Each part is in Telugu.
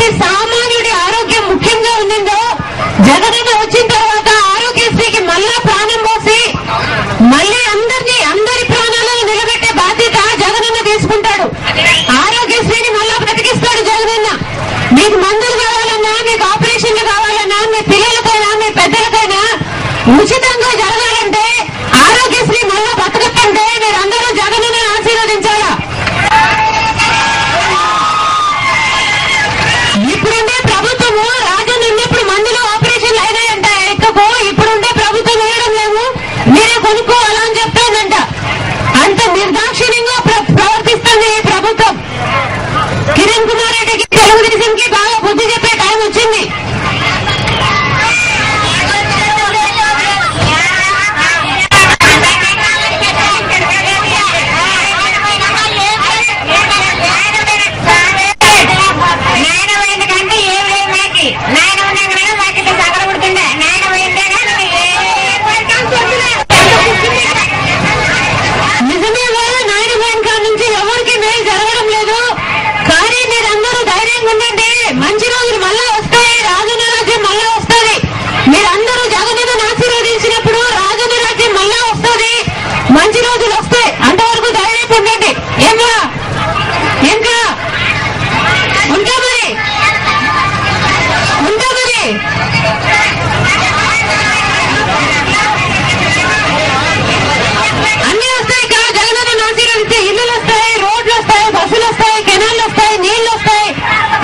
ప్రతి సామాన్యుడి ఆరోగ్యం ముఖ్యంగా ఉండిందో జగనన్న వచ్చిన తర్వాత ఆరోగ్యశ్రీకి మళ్ళా ప్రాణం పోసి మళ్ళీ అందరి ప్రాణాలను నిలబెట్టే బాధ్యత జగనన్న తీసుకుంటాడు. ఆరోగ్యశ్రీని మళ్ళా బ్రతికిస్తాడు జగనన్న. మీకు మందులు కావాలన్నా, మీకు ఆపరేషన్లు కావాలన్నా, మీ పిల్లలకైనా మీ పెద్దలకైనా ఉచితంగా జరగాలంటే ఆరోగ్యశ్రీ మళ్ళా బతకట్టంటే మీరందరూ జగనన్న ఆశీర్వదించాలా? ఇప్పుడుండే ప్రభుత్వము రాజన్న ఉన్నప్పుడు మందులు ఆపరేషన్లు అయినాయంట ఎక్కకో, ఇప్పుడుండే ప్రభుత్వం వేయడం లేవు, మీరే కొనుక్కోవాలా అని చెప్తానంట. అంత నిర్దాక్షిణ్యంగా ప్రవర్తిస్తుంది ఈ ప్రభుత్వం. కిరణ్ కుమార్ రెడ్డికి తెలుగుదేశంకి బాగా బుద్ధి చెప్పే టైం వచ్చింది. మంచి రోజులు మళ్ళా వస్తాయి, రాజన్న రాజ్యం మళ్ళా వస్తుంది. మీరందరూ జగనన్నను ఆశీర్వదించినప్పుడు రాజన్న రాజ్యం మళ్ళా వస్తుంది, మంచి రోజులు వస్తాయి. అంతవరకు ధైర్యం ఉండండి. ఇంకా ఉంటా మరి అన్ని వస్తాయి. ఇక్కడ జగనన్నను ఆశీర్వదిస్తే ఇల్లులు వస్తాయి, రోడ్లు వస్తాయి, బస్సులు వస్తాయి, కెనాళ్ళు వస్తాయి, నీళ్లు వస్తాయి,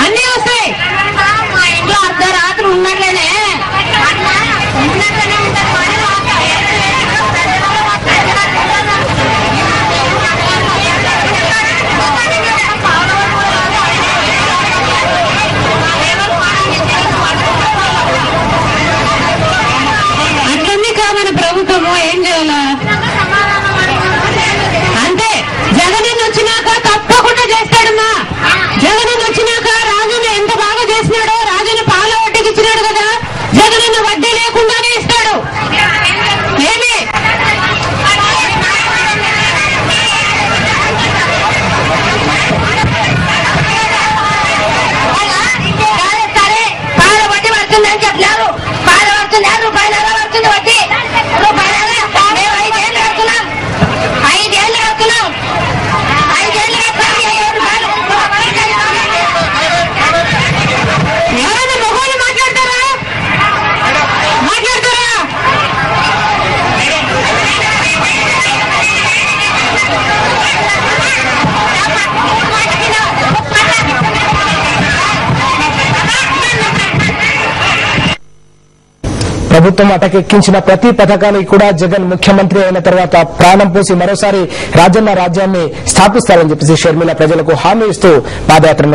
అన్ని వస్తాయి. మా ఇంట్లో అర్ధరాత్రి ఉన్నట్లేనే అట్లన్నీ కామని ప్రభుత్వము ఏం చేయాలా? అంటే జగనన్న వచ్చినాక తప్పకుండా చేస్తాడమ్మా. జగనన్న వచ్చినాక రాజన్న ఎంత బాగా చేసినాడో, రాజన్న పాల వడ్డీకి ఇచ్చినాడు కదా, జగనన్న వడ్డీ లేకుండానే ఇస్తాడు. ఏమి సరే పాల వడ్డీ పడుతుందని చెప్పినారు. పాల పడుతుంది, రూపాయలు పడుతుంది వడ్డీ. మేము 5 ఏళ్ళు కడుతున్నాం. 5 ఏళ్ళు కడుతున్నాం. 5 ఏళ్ళు ఎవరైనా మొగోళ్ళు మాట్లాడతారా? ప్రభుత్వం అటకెక్కించిన ప్రతి పథకానికి కూడా జగన్ ముఖ్యమంత్రి అయిన తర్వాత ప్రాణం పోసి మరోసారి రాజన్న రాజ్యాన్ని స్థాపిస్తారని చెప్పేసి షర్మిల ప్రజలకు హామీ ఇస్తూ పాదయాత్ర